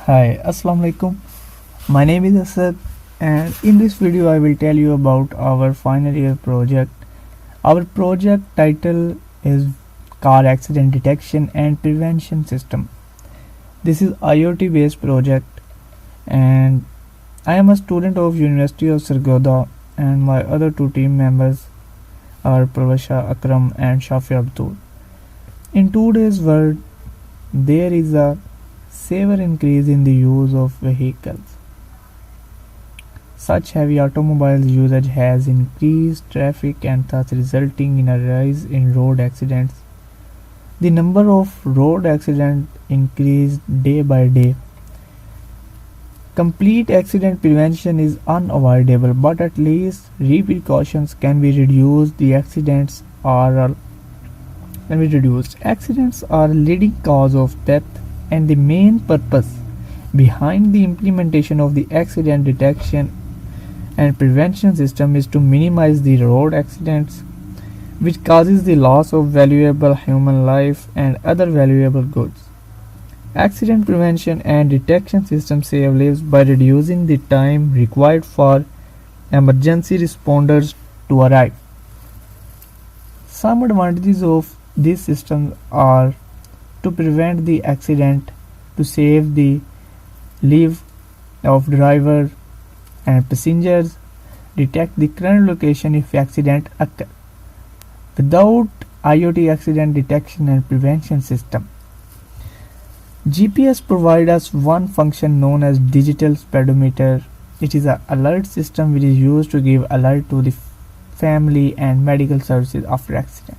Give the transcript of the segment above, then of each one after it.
Hi, Assalamu alaikum. My name is Asad, and in this video I will tell you about our final year project. Our project title is Car Accident Detection and Prevention System. This is IOT based project, and I am a student of University of Sargodha, and my other two team members are palwasha, Akram and Shafia Abdul. In today's world, there is a severe increase in the use of vehicles. Such heavy automobile usage has increased traffic and thus resulting in a rise in road accidents. The number of road accidents increased day by day. Complete accident prevention is unavoidable, but at least repercussions can be reduced. Accidents are a leading cause of death, and the main purpose behind the implementation of the accident detection and prevention system is to minimize the road accidents, which causes the loss of valuable human life and other valuable goods. Accident prevention and detection system save lives by reducing the time required for emergency responders to arrive. Some advantages of these systems are to prevent the accident, to save the life of driver and passengers, detect the current location if accident occur. Without IoT accident detection and prevention system, GPS provides us one function known as digital speedometer. It is an alert system which is used to give alert to the family and medical services after accident.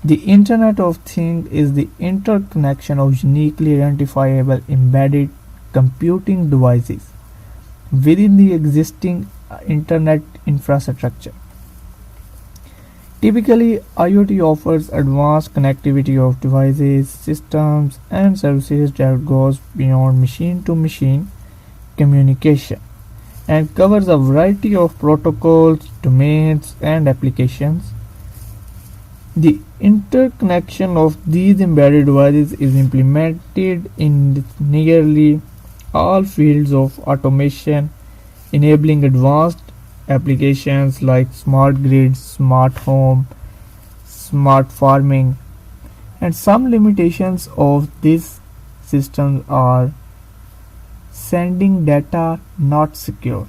The Internet of Things is the interconnection of uniquely identifiable embedded computing devices within the existing Internet infrastructure. Typically, IoT offers advanced connectivity of devices, systems, and services that goes beyond machine-to-machine communication and covers a variety of protocols, domains, and applications. The interconnection of these embedded devices is implemented in nearly all fields of automation, enabling advanced applications like smart grids, smart home, smart farming, and some limitations of these systems are sending data not secure.